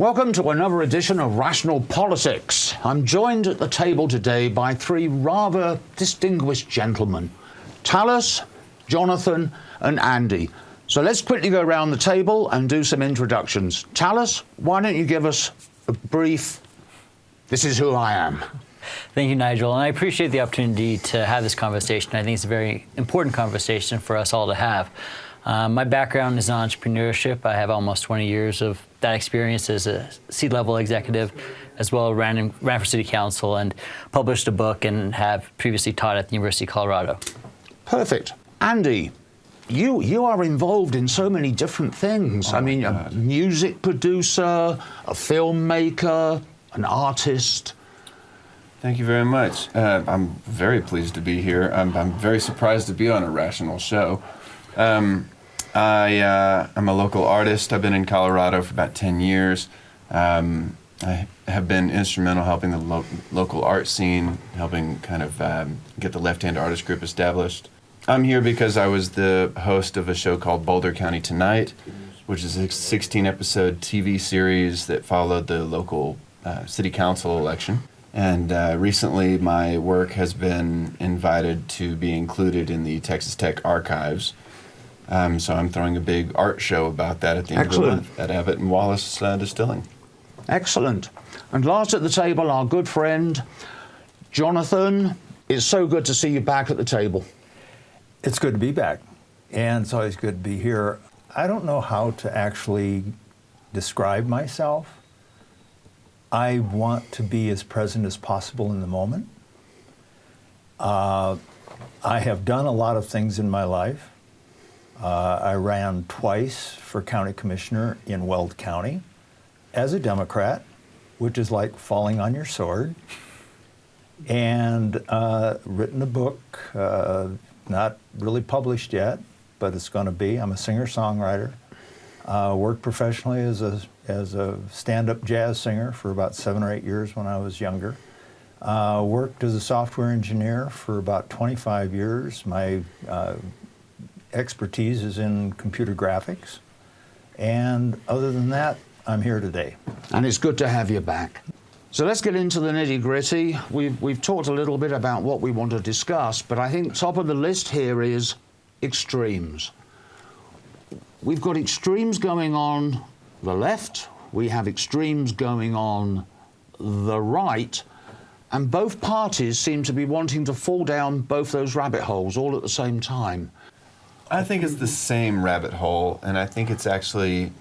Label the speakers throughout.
Speaker 1: Welcome to another edition of Rational Politics. I'm joined at the table today by three rather distinguished gentlemen, Tallis, Jonathan and Andy. So let's quickly go around the table and do some introductions. Tallis, why don't you give us a brief, this is who I am.
Speaker 2: Thank you, Nigel, and I appreciate the opportunity to have this conversation. I think it's a very important conversation for us all to have. My background is in entrepreneurship. I have almost 20 years of that experience as a C-level executive, as well as ran for city council and published a book and have previously taught at the University of Colorado.
Speaker 1: Perfect. Andy, you are involved in so many different things. I mean, a music producer, a filmmaker, an artist.
Speaker 3: Thank you very much. I'm very pleased to be here. I'm very surprised to be on a Rational show. I'm a local artist. I've been in Colorado for about 10 years. I have been instrumental helping the local art scene, helping kind of get the Left Hand Artist Group established. I'm here because I was the host of a show called Boulder County Tonight, which is a 16-episode TV series that followed the local city council election. And recently my work has been invited to be included in the Texas Tech archives. So I'm throwing a big art show about that at the end of the month at Abbott and Wallace Distilling.
Speaker 1: Excellent. And last at the table, our good friend, Jonathan. It's so good to see you back at the table.
Speaker 4: It's good to be back, and it's always good to be here. I don't know how to actually describe myself. I want to be as present as possible in the moment. I have done a lot of things in my life. I ran twice for county commissioner in Weld County as a Democrat, which is like falling on your sword, and written a book, not really published yet, but it's going to be. I'm a singer-songwriter. Worked professionally as a stand-up jazz singer for about 7 or 8 years when I was younger. Worked as a software engineer for about 25 years. My expertise is in computer graphics. And other than that, I'm here today.
Speaker 1: And it's good to have you back. So let's get into the nitty-gritty. We've talked a little bit about what we want to discuss, but I think top of the list here is extremes. We've got extremes going on the left, we have extremes going on the right, and both parties seem to be wanting to fall down both those rabbit holes all at the same time.
Speaker 3: I think it's the same rabbit hole, and I think it's actually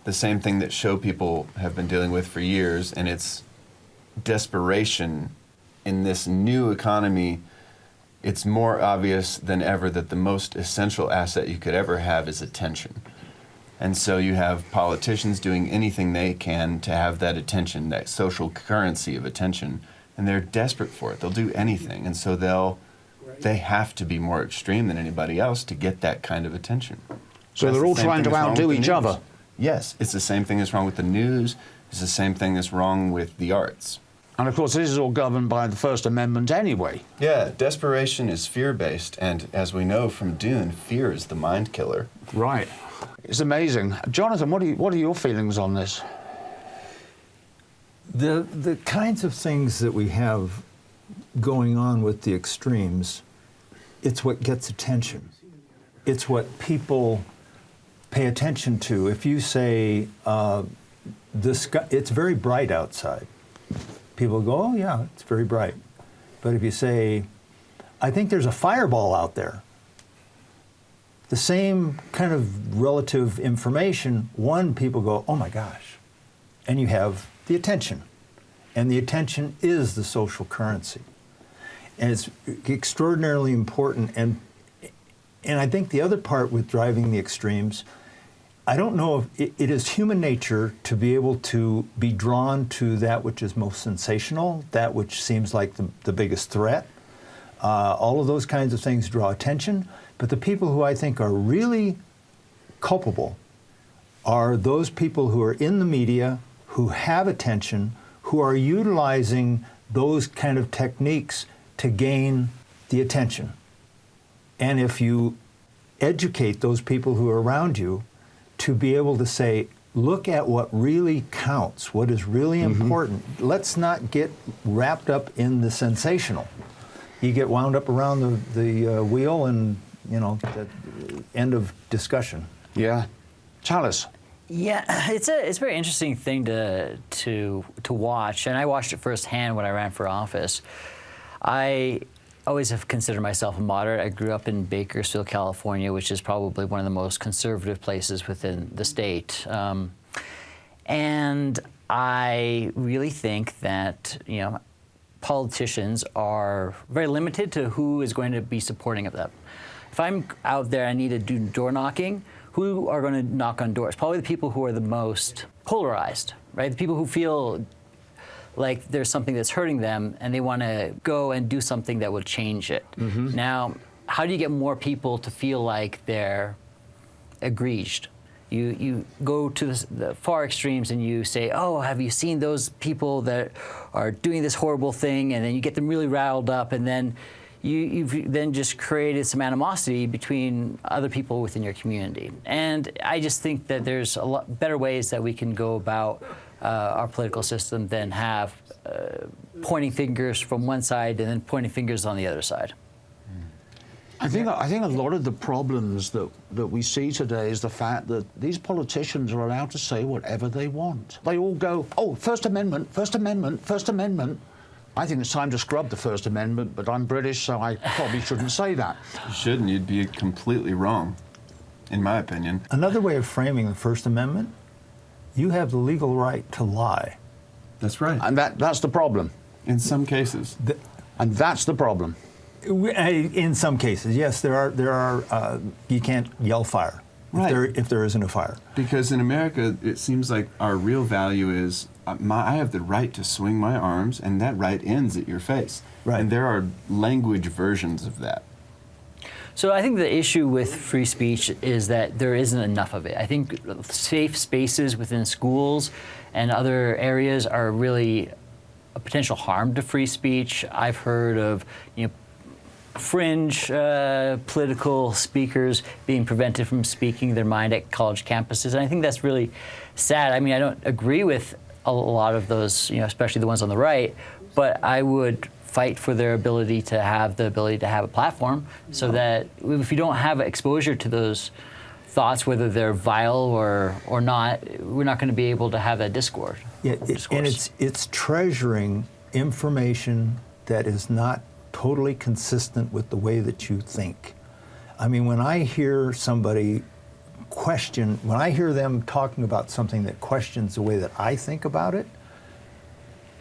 Speaker 3: the same thing that show people have been dealing with for years, and it's desperation in this new economy. It's more obvious than ever that the most essential asset you could ever have is attention. And so you have politicians doing anything they can to have that attention, that social currency of attention, and they're desperate for it. They'll do anything, and so they have to be more extreme than anybody else to get that kind of attention.
Speaker 1: So they're all trying to outdo each other.
Speaker 3: Yes, it's the same thing that's wrong with the news. It's the same thing that's wrong with the arts.
Speaker 1: And of course, this is all governed by the First Amendment anyway.
Speaker 3: Yeah, desperation is fear-based, and as we know from Dune, fear is the mind killer.
Speaker 1: Right. It's amazing. Jonathan, what are your feelings on this?
Speaker 4: The kinds of things that we have going on with the extremes, it's what gets attention. It's what people pay attention to. If you say, it's very bright outside, people go, oh yeah, it's very bright. But if you say, I think there's a fireball out there, the same kind of relative information, people go, oh my gosh. And you have the attention. And the attention is the social currency. And it's extraordinarily important. And I think the other part with driving the extremes, I don't know if it is human nature to be able to be drawn to that which is most sensational, that which seems like the biggest threat. All of those kinds of things draw attention. But the people who I think are really culpable are those people who are in the media, who have attention, who are utilizing those kind of techniques to gain the attention. And if you educate those people who are around you to be able to say, look at what really counts, what is really important. Let's not get wrapped up in the sensational. You get wound up around the wheel and, the end of discussion.
Speaker 1: Yeah. Tallis.
Speaker 2: Yeah, it's a very interesting thing to watch, and I watched it firsthand when I ran for office. I always have considered myself a moderate. I grew up in Bakersfield, California, which is probably one of the most conservative places within the state. And I really think that, politicians are very limited to who is going to be supporting of them. If I'm out there, I need to do door knocking, who are going to knock on doors? Probably the people who are the most polarized, right? The people who feel like there's something that's hurting them and they want to go and do something that would change it. Now, how do you get more people to feel like they're aggrieved? You go to the far extremes and you say, oh, have you seen those people that are doing this horrible thing? And then you get them really riled up, and then you've then just created some animosity between other people within your community. And I just think that there's a lot better ways that we can go about our political system than have pointing fingers from one side and then pointing fingers on the other side.
Speaker 1: I think a lot of the problems that we see today is the fact that these politicians are allowed to say whatever they want. They all go, oh, First Amendment, First Amendment, First Amendment. I think it's time to scrub the First Amendment, but I'm British, so I probably shouldn't say that.
Speaker 3: You shouldn't. You'd be completely wrong, in my opinion.
Speaker 4: Another way of framing the First Amendment, you have the legal right to lie.
Speaker 3: That's right.
Speaker 1: And that's the problem.
Speaker 3: In some cases.
Speaker 1: And that's the problem.
Speaker 4: In some cases, yes, there are. You can't yell fire if there isn't a fire.
Speaker 3: Because in America, it seems like our real value is I have the right to swing my arms, and that right ends at your face.
Speaker 4: Right.
Speaker 3: And there are language versions of that.
Speaker 2: So I think the issue with free speech is that there isn't enough of it. I think safe spaces within schools and other areas are really a potential harm to free speech. I've heard of, fringe political speakers being prevented from speaking their mind at college campuses, and I think that's really sad. I mean, I don't agree with a lot of those, especially the ones on the right, but I would fight for their ability to have a platform, so that if you don't have exposure to those thoughts, whether they're vile or not, we're not going to be able to have that discourse.
Speaker 4: Yeah, and it's treasuring information that is not totally consistent with the way that you think. I mean, when I hear somebody when I hear them talking about something that questions the way that I think about it,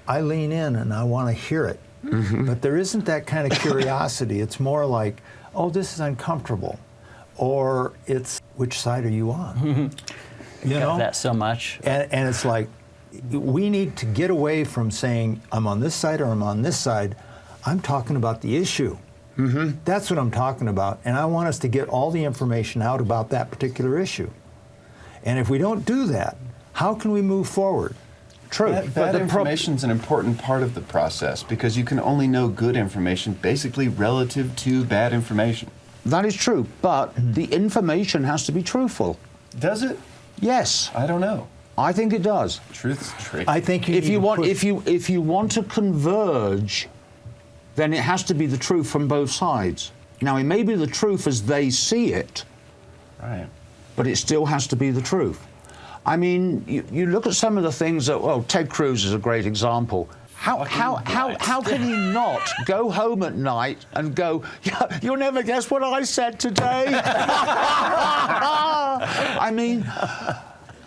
Speaker 4: I lean in and I want to hear it. But there isn't that kind of curiosity. It's more like, oh, this is uncomfortable, or it's, which side are you on?
Speaker 2: That so much.
Speaker 4: And it's like, we need to get away from saying, I'm on this side or I'm on this side. I'm talking about the issue. That's what I'm talking about. And I want us to get all the information out about that particular issue. And if we don't do that, how can we move forward?
Speaker 1: True.
Speaker 3: Bad information is an important part of the process, because you can only know good information basically relative to bad information.
Speaker 1: That is true, but the information has to be truthful.
Speaker 3: Does it?
Speaker 1: Yes.
Speaker 3: I don't know.
Speaker 1: I think it does.
Speaker 3: Truth's tricky.
Speaker 4: I think
Speaker 1: If you want to converge, then it has to be the truth from both sides. Now, it may be the truth as they see it,
Speaker 3: right,
Speaker 1: but it still has to be the truth. I mean, you look at some of the things that, well, Ted Cruz is a great example. How can he not go home at night and go, yeah, you'll never guess what I said today? I mean,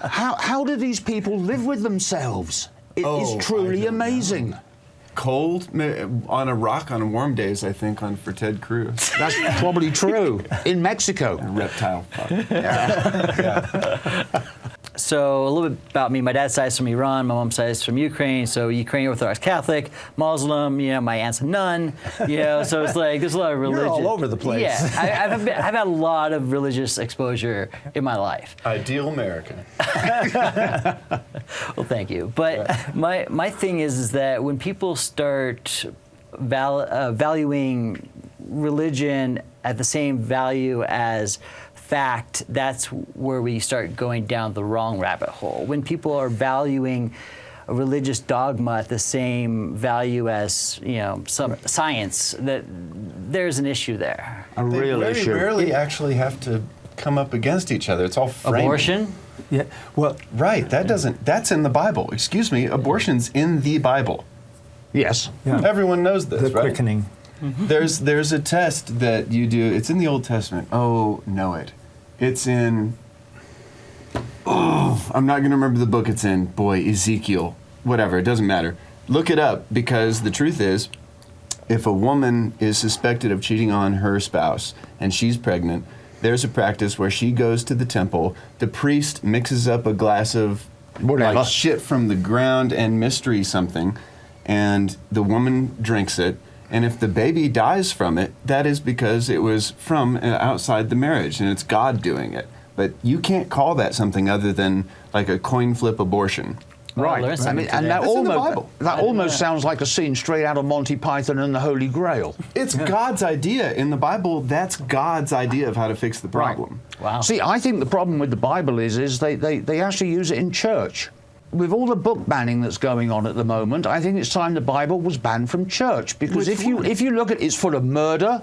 Speaker 1: how do these people live with themselves? It is truly amazing.
Speaker 3: Cold on a rock on warm days, I think, for Ted Cruz.
Speaker 1: That's probably true. In Mexico.
Speaker 3: Reptile fuck.
Speaker 2: Yeah. So a little bit about me. My dad's side is from Iran. My mom's side is from Ukraine. So Ukrainian Orthodox Catholic, Muslim. My aunt's a nun. So it's like there's a lot of religion.
Speaker 4: You're all over the place.
Speaker 2: Yeah, I've had a lot of religious exposure in my life.
Speaker 3: Ideal American.
Speaker 2: Well, thank you. But my thing is that when people start valuing religion at the same value as fact, that's where we start going down the wrong rabbit hole. When people are valuing a religious dogma at the same value as some science, that there's an issue there.
Speaker 1: A real
Speaker 3: They
Speaker 1: issue.
Speaker 3: very rarely actually have to come up against each other. It's all framing.
Speaker 2: Abortion?
Speaker 4: Yeah. Well,
Speaker 3: Right. That's in the Bible. Excuse me. Abortion's in the Bible.
Speaker 1: Yes.
Speaker 4: yeah.
Speaker 3: Everyone knows this,
Speaker 4: The
Speaker 3: right?
Speaker 4: quickening.
Speaker 3: There's a test that you do. It's in the Old Testament. Oh, know it. It's in. Oh, I'm not going to remember the book it's in. Boy, Ezekiel. Whatever. It doesn't matter. Look it up, because the truth is, if a woman is suspected of cheating on her spouse and she's pregnant, there's a practice where she goes to the temple. The priest mixes up a glass of
Speaker 1: Whatever.
Speaker 3: like shit from the ground and mystery something, and the woman drinks it. And if the baby dies from it, that is because it was from outside the marriage, and it's God doing it. But you can't call that something other than like a coin flip abortion.
Speaker 2: Well, I
Speaker 1: Right.
Speaker 2: learned something
Speaker 1: and
Speaker 2: today.
Speaker 1: that
Speaker 3: That's in the
Speaker 1: almost
Speaker 3: Bible.
Speaker 1: that almost sounds like a scene straight out of Monty Python and the Holy Grail.
Speaker 3: It's God's idea. In the Bible, that's God's idea of how to fix the problem.
Speaker 2: Wow.
Speaker 1: See, I think the problem with the Bible is they actually use it in church. With all the book banning that's going on at the moment, I think it's time the Bible was banned from church, because
Speaker 3: Which one?
Speaker 1: if you look at it, it's full of murder,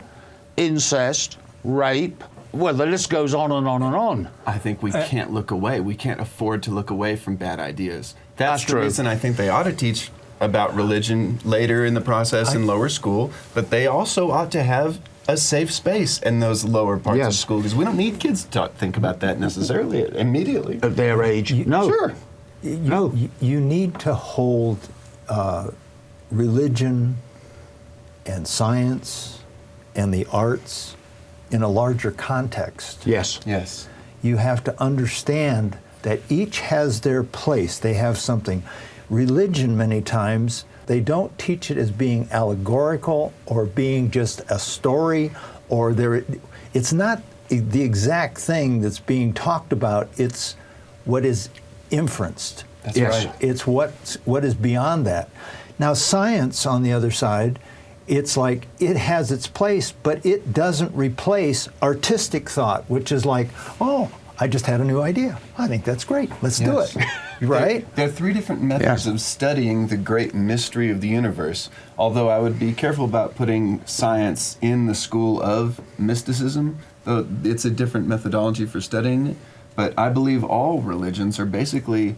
Speaker 1: incest, rape. Well, the list goes on and on and on.
Speaker 3: I think we can't look away. We can't afford to look away from bad ideas.
Speaker 1: That's
Speaker 3: the
Speaker 1: true.
Speaker 3: reason I think they ought to teach about religion later in the process in lower school, but they also ought to have a safe space in those lower parts of
Speaker 1: Yes.
Speaker 3: school, because we don't need kids to think about that necessarily immediately.
Speaker 1: At their age, no.
Speaker 3: Sure.
Speaker 1: No.
Speaker 4: You need to hold religion and science and the arts in a larger context.
Speaker 1: Yes.
Speaker 3: Yes.
Speaker 4: You have to understand that each has their place. They have something. Religion, many times, they don't teach it as being allegorical or being just a story, or it's not the exact thing that's being talked about. It's what is inferenced.
Speaker 3: That's
Speaker 1: Yes.
Speaker 3: right.
Speaker 4: It's what is beyond that. Now, science, on the other side, it's like it has its place, but it doesn't replace artistic thought, which is like, oh, I just had a new idea. I think that's great. Let's do
Speaker 3: Yes.
Speaker 4: it. Right?
Speaker 3: There are three different methods
Speaker 1: Yes.
Speaker 3: of studying the great mystery of the universe, although I would be careful about putting science in the school of mysticism. Though it's a different methodology for studying it. But I believe all religions are basically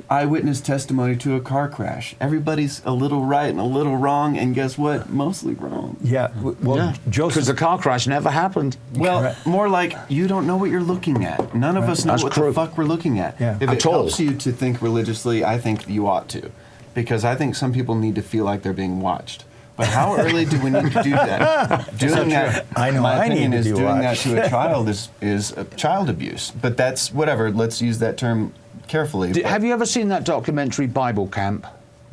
Speaker 3: eyewitness testimony to a car crash. Everybody's a little right and a little wrong, and guess what? Mostly wrong.
Speaker 4: Yeah. Well,
Speaker 1: Because
Speaker 4: Joseph.
Speaker 1: the car crash never happened.
Speaker 3: Well,
Speaker 4: Correct.
Speaker 3: more like you don't know what you're looking at. None of us know
Speaker 1: That's
Speaker 3: what
Speaker 1: true.
Speaker 3: the fuck we're looking at.
Speaker 4: Yeah.
Speaker 3: If it
Speaker 1: At all.
Speaker 3: helps you to think religiously, I think you ought to. Because I think some people need to feel like they're being watched. But how early do we need to do that? Doing that,
Speaker 4: I know
Speaker 3: my
Speaker 4: I need
Speaker 3: opinion
Speaker 4: to
Speaker 3: is
Speaker 4: be
Speaker 3: doing that
Speaker 4: watched.
Speaker 3: to a child is child abuse. But that's whatever. Let's use that term carefully. But-
Speaker 1: Have you ever seen that documentary Bible Camp?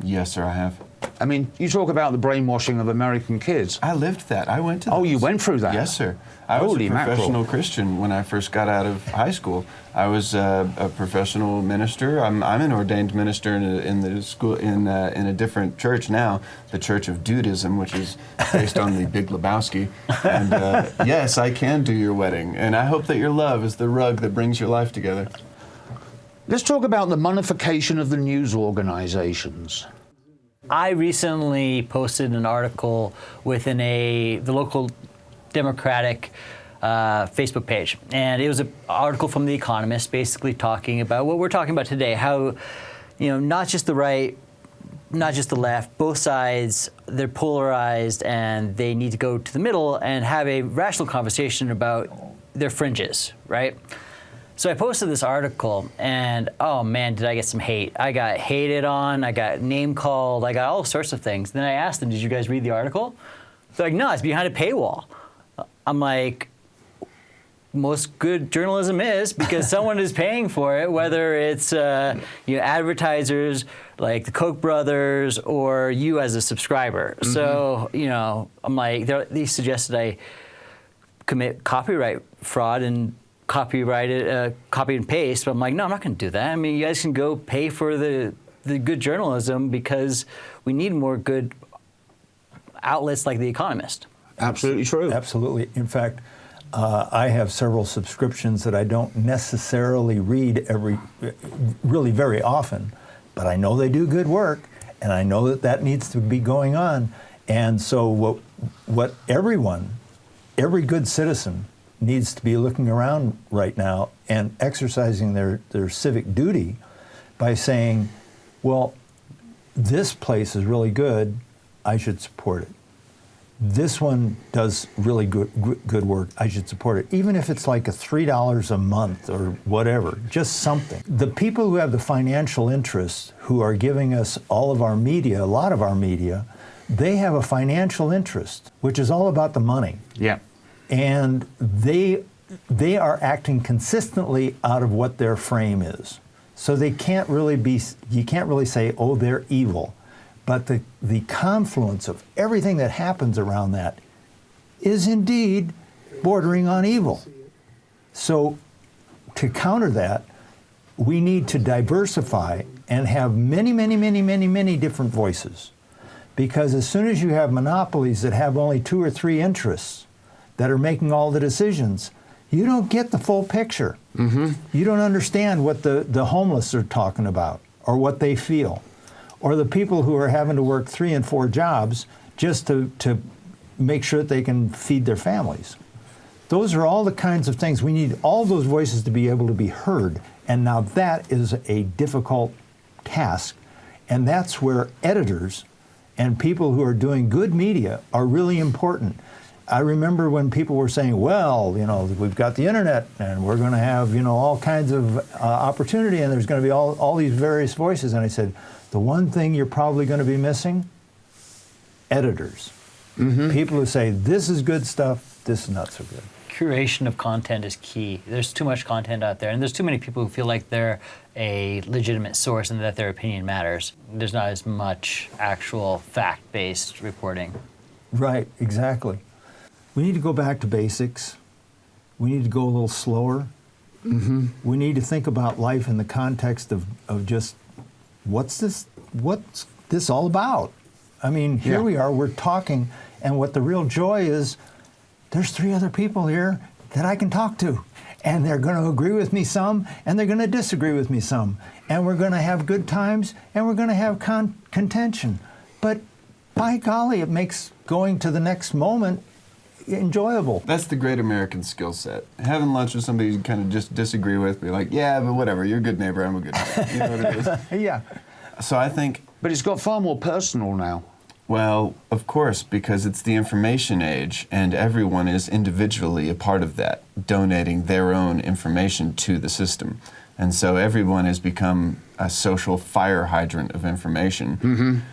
Speaker 3: Yes, sir, I have.
Speaker 1: I mean, you talk about the brainwashing of American kids.
Speaker 3: I lived that. I went to
Speaker 1: Oh, you
Speaker 3: those.
Speaker 1: went through that?
Speaker 3: Yes, sir. I was
Speaker 1: Holy
Speaker 3: a
Speaker 1: mackerel.
Speaker 3: professional Christian when I first got out of high school. I was a professional minister. I'm an ordained minister in the school in a different church now, the Church of Dudism, which is based on the Big Lebowski. And yes, I can do your wedding, and I hope that your love is the rug that brings your life together.
Speaker 1: Let's talk about the monification of the news organizations.
Speaker 2: I recently posted an article within the local Democratic Facebook page, and it was an article from The Economist, basically talking about what we're talking about today: how, not just the right, not just the left, both sides, they're polarized, and they need to go to the middle and have a rational conversation about their fringes, right? So I posted this article, and oh man, did I get some hate. I got hated on, I got name called, I got all sorts of things. Then I asked them, did you guys read the article? They're like, no, it's behind a paywall. I'm like, most good journalism is, because someone is paying for it, whether it's advertisers like the Koch brothers or you as a subscriber.
Speaker 3: Mm-hmm.
Speaker 2: So, I'm like, they suggested I commit copyright fraud and copy and paste, but I'm like, no, I'm not going to do that. I mean, you guys can go pay for the good journalism, because we need more good outlets like The Economist.
Speaker 1: Absolutely true.
Speaker 4: Absolutely. In fact, I have several subscriptions that I don't necessarily read really very often, but I know they do good work, and I know that needs to be going on. And so what every good citizen needs to be looking around right now and exercising their civic duty by saying, well, this place is really good, I should support it. This one does really good work, I should support it. Even if it's like $3 a month or whatever, just something. The people who have the financial interests, who are giving us all of our media, a lot of our media, they have a financial interest, which is all about the money.
Speaker 1: Yeah.
Speaker 4: And they are acting consistently out of what their frame is. So they can't really you can't really say, oh, they're evil. But the confluence of everything that happens around that is indeed bordering on evil. So to counter that, we need to diversify and have many, many, many, many, many different voices. Because as soon as you have monopolies that have only 2 or 3 interests that are making all the decisions, you don't get the full picture. Mm-hmm. You don't understand what the homeless are talking about or what they feel, or the people who are having to work 3 and 4 jobs just to make sure that they can feed their families. Those are all the kinds of things. We need all those voices to be able to be heard. And now that is a difficult task. And that's where editors and people who are doing good media are really important. I remember when people were saying, well, we've got the internet and we're going to have, all kinds of opportunity and there's going to be all these various voices. And I said, the one thing you're probably going to be missing, editors. Mm-hmm. People who say, this is good stuff, this is not so good.
Speaker 2: Curation of content is key. There's too much content out there, and there's too many people who feel like they're a legitimate source and that their opinion matters. There's not as much actual fact-based reporting.
Speaker 4: Right, exactly. We need to go back to basics. We need to go a little slower. Mm-hmm. We need to think about life in the context of just, what's this all about? I mean, here we are, we're talking, and what the real joy is, there's 3 other people here that I can talk to, and they're going to agree with me some, and they're going to disagree with me some, and we're going to have good times, and we're going to have contention. But by golly, it makes going to the next moment enjoyable.
Speaker 3: That's the great American skill set. Having lunch with somebody you kind of just disagree with, be like, yeah, but whatever, you're a good neighbor, I'm a good neighbor. You know what it is?
Speaker 4: Yeah.
Speaker 3: So I think...
Speaker 1: But it's got far more personal now.
Speaker 3: Well, of course, because it's the information age, and everyone is individually a part of that, donating their own information to the system. And so everyone has become a social fire hydrant of information,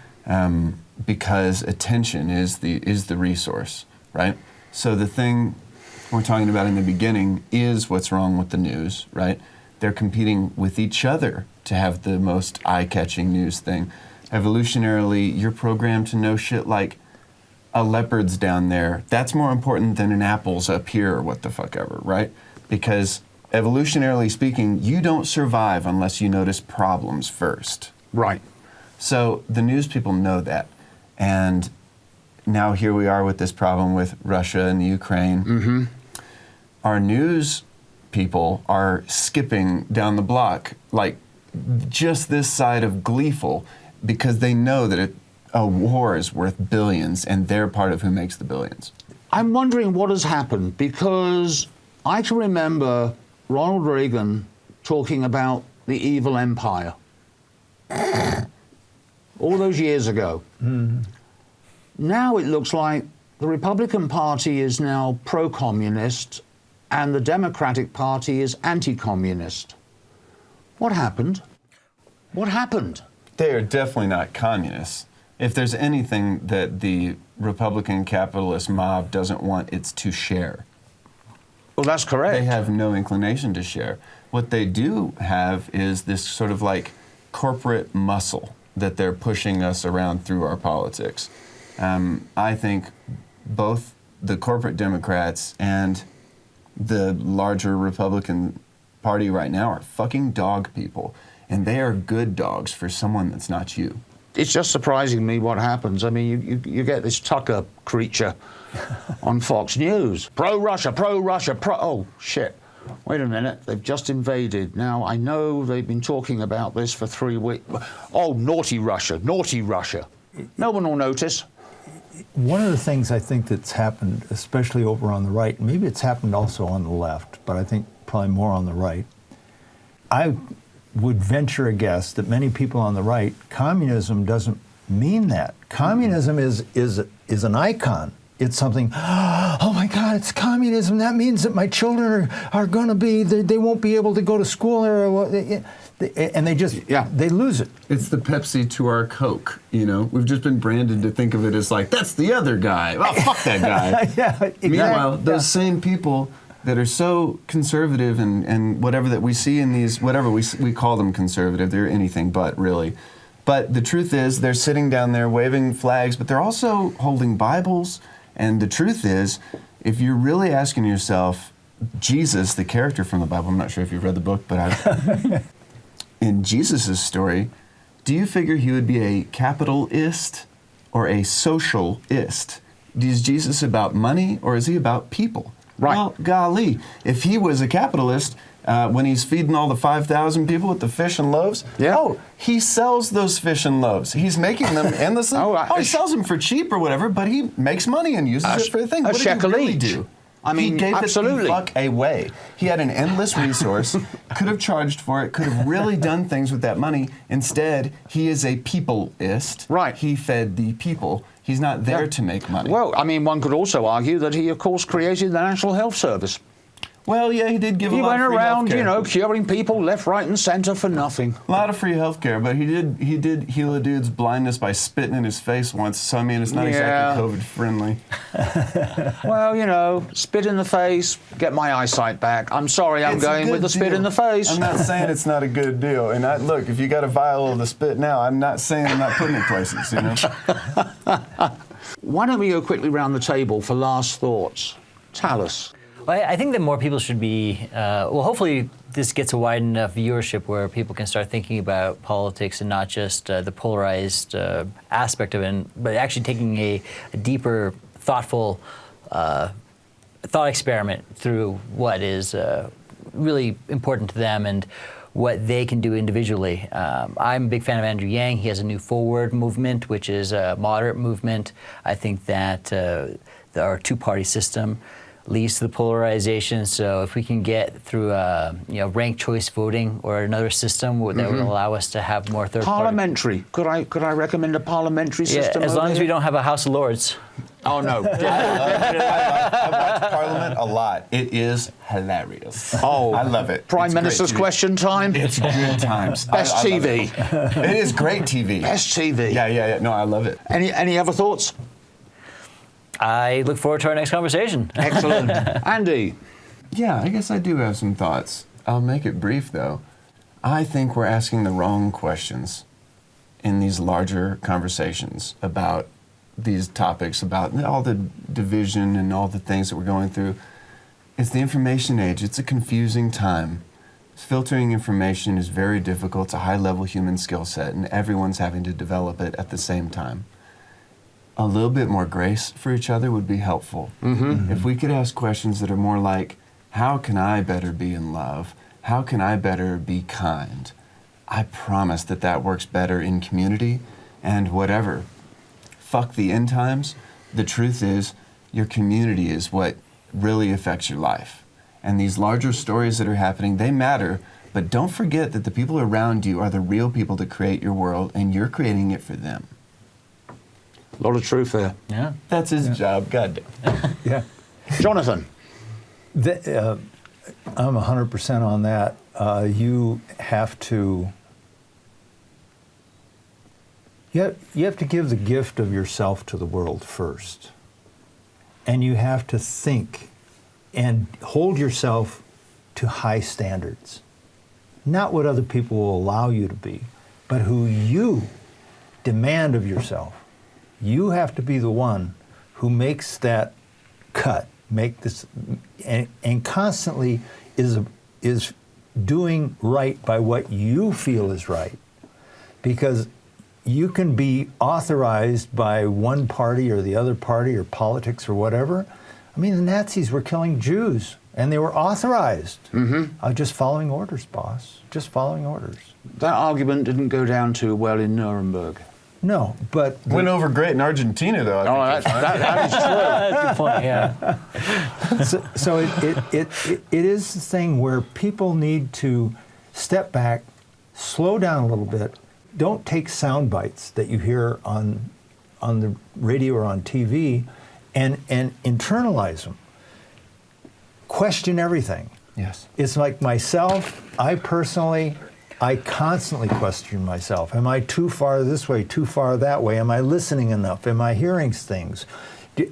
Speaker 3: because attention is the resource, right? So the thing we're talking about in the beginning is what's wrong with the news, right? They're competing with each other to have the most eye-catching news thing. Evolutionarily, you're programmed to know shit like a leopard's down there. That's more important than an apple's up here or what the fuck ever, right? Because evolutionarily speaking, you don't survive unless you notice problems first.
Speaker 1: Right.
Speaker 3: So the news people know that. And now here we are with this problem with Russia and the Ukraine. Mm-hmm. Our news people are skipping down the block, like just this side of gleeful, because they know that a war is worth billions, and they're part of who makes the billions.
Speaker 1: I'm wondering what has happened, because I can remember Ronald Reagan talking about the evil empire all those years ago. Mm. Now it looks like the Republican Party is now pro-communist and the Democratic Party is anti-communist. What happened? What happened?
Speaker 3: They are definitely not communists. If there's anything that the Republican capitalist mob doesn't want, it's to share.
Speaker 1: Well, that's correct.
Speaker 3: They have no inclination to share. What they do have is this sort of like corporate muscle that they're pushing us around through our politics. I think both the corporate Democrats and the larger Republican Party right now are fucking dog people. And they are good dogs for someone that's not you.
Speaker 1: It's just surprising me what happens. I mean, you get this Tucker creature on Fox News. Pro-Russia, pro-Russia, oh, shit. Wait a minute, they've just invaded. Now, I know they've been talking about this for 3 weeks. Oh, naughty Russia, naughty Russia. No one will notice.
Speaker 4: One of the things I think that's happened, especially over on the right, maybe it's happened also on the left, but I think probably more on the right, I would venture a guess that many people on the right, communism doesn't mean that. Communism is an icon. It's something, oh my God, it's communism. That means that my children are going to be, they won't be able to go to school, and they just, they lose it.
Speaker 3: It's the Pepsi to our Coke, you know? We've just been branded to think of it as like, that's the other guy. Oh, fuck that guy.
Speaker 4: Yeah, exactly.
Speaker 3: Meanwhile, those same people that are so conservative and whatever that we see in these, whatever we call them conservative, they're anything but, really. But the truth is, they're sitting down there waving flags, but they're also holding Bibles. And the truth is, if you're really asking yourself, Jesus, the character from the Bible, I'm not sure if you've read the book, but in Jesus' story, do you figure he would be a capitalist or a socialist? Is Jesus about money or is he about people?
Speaker 1: Right.
Speaker 3: Well, golly, if he was a capitalist, when he's feeding all the 5,000 people with the fish and loaves, he sells those fish and loaves. He's making them endlessly. He sells them for cheap or whatever, but he makes money and uses it for the thing. What did he really do?
Speaker 1: I mean,
Speaker 3: he gave
Speaker 1: absolutely.
Speaker 3: it the fuck away. He had an endless resource, could have charged for it, could have really done things with that money. Instead, he is a peopleist.
Speaker 1: Right.
Speaker 3: He fed the people. He's not there to make money.
Speaker 1: Well, I mean, one could also argue that he, of course, created the National Health Service.
Speaker 3: Well, yeah, he did give a lot of free
Speaker 1: healthcare. He went around, you know, curing people left, right, and center for nothing.
Speaker 3: A lot of free healthcare, but he did heal a dude's blindness by spitting in his face once. So I mean, it's not exactly COVID friendly.
Speaker 1: Well, you know, spit in the face, get my eyesight back. I'm sorry, I'm going with the spit in the face.
Speaker 3: I'm not saying it's not a good deal. And look, if you got a vial of the spit now, I'm not saying I'm not putting it places. You know.
Speaker 1: Why don't we go quickly round the table for last thoughts? Tallis.
Speaker 2: Well, I think that more people should be, well, hopefully this gets a wide enough viewership where people can start thinking about politics and not just the polarized aspect of it, but actually taking a deeper, thoughtful thought experiment through what is really important to them and what they can do individually. I'm a big fan of Andrew Yang. He has a new Forward movement, which is a moderate movement. I think that our two-party system leads to the polarization. So if we can get through ranked choice voting or another system that would allow us to have more third
Speaker 1: parliamentary. Could I recommend a parliamentary system?
Speaker 2: As long as we don't have a House of Lords.
Speaker 1: Oh no!
Speaker 3: I watch Parliament a lot. It is hilarious.
Speaker 1: Oh,
Speaker 3: I love it.
Speaker 1: Prime Minister's question time.
Speaker 3: It's good times.
Speaker 1: Best TV.
Speaker 3: It is great TV.
Speaker 1: Best TV.
Speaker 3: Yeah. No, I love it.
Speaker 1: Any other thoughts?
Speaker 2: I look forward to our next conversation.
Speaker 1: Excellent. Andy?
Speaker 3: Yeah, I guess I do have some thoughts. I'll make it brief, though. I think we're asking the wrong questions in these larger conversations about these topics, about all the division and all the things that we're going through. It's the information age. It's a confusing time. Filtering information is very difficult. It's a high-level human skill set, and everyone's having to develop it at the same time. A little bit more grace for each other would be helpful. If we could ask questions that are more like, how can I better be in love? How can I better be kind? I promise that works better in community and whatever. Fuck the end times. The truth is, your community is what really affects your life. And these larger stories that are happening, they matter, but don't forget that the people around you are the real people that create your world, and you're creating it for them.
Speaker 1: A lot of truth there.
Speaker 2: Yeah.
Speaker 3: That's his job. God damn.
Speaker 4: Yeah.
Speaker 1: Jonathan?
Speaker 4: I'm 100% on that. You have to give the gift of yourself to the world first. And you have to think and hold yourself to high standards. Not what other people will allow you to be, but who you demand of yourself. You have to be the one who makes that cut, and constantly is doing right by what you feel is right. Because you can be authorized by one party or the other party or politics or whatever. I mean, the Nazis were killing Jews, and they were authorized. Just following orders, boss. Just following orders.
Speaker 1: That argument didn't go down too well in Nuremberg.
Speaker 4: No, but
Speaker 3: Went over great in Argentina, though. I think
Speaker 1: That is true.
Speaker 2: That's a good point, yeah.
Speaker 4: so it is the thing where people need to step back, slow down a little bit. Don't take sound bites that you hear on the radio or on TV, and internalize them. Question everything.
Speaker 3: Yes.
Speaker 4: It's like myself. I constantly question myself. Am I too far this way, too far that way? Am I listening enough? Am I hearing things?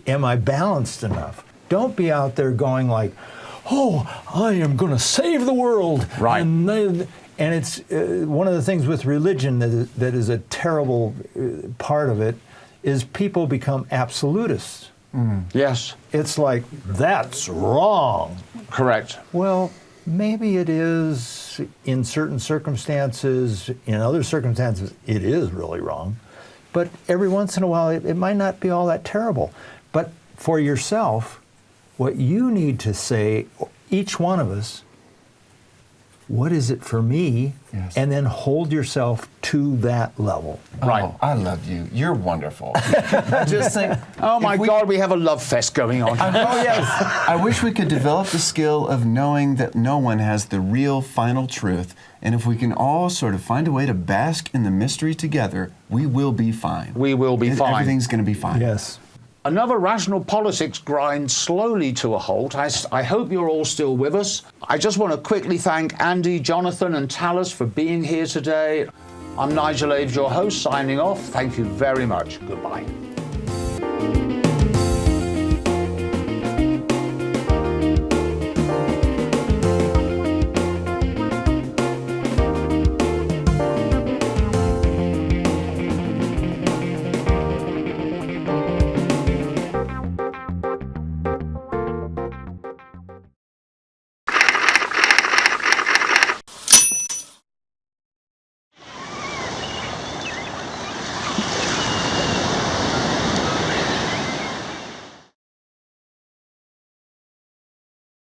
Speaker 4: Am I balanced enough? Don't be out there going like, oh, I am going to save the world.
Speaker 1: Right.
Speaker 4: And it's one of the things with religion that is a terrible part of it is people become absolutists.
Speaker 1: Yes,
Speaker 4: It's like, that's wrong.
Speaker 1: correct.
Speaker 4: Well, maybe it is in certain circumstances. In other circumstances, it is really wrong. But every once in a while, it might not be all that terrible. But for yourself, what you need to say, each one of us, what is it for me?
Speaker 3: Yes.
Speaker 4: And then hold yourself to that level.
Speaker 1: Right.
Speaker 3: Oh, I love you. You're wonderful. Just think.
Speaker 1: Oh my God, we have a love fest going on.
Speaker 3: Oh, yes. I wish we could develop the skill of knowing that no one has the real final truth. And if we can all sort of find a way to bask in the mystery together, we will be fine.
Speaker 1: We will be fine.
Speaker 3: Everything's going to be fine.
Speaker 4: Yes.
Speaker 1: Another Rational Politics grinds slowly to a halt. I hope you're all still with us. I just want to quickly thank Andy, Jonathan, and Tallis for being here today. I'm Nigel Aves, your host, signing off. Thank you very much. Goodbye.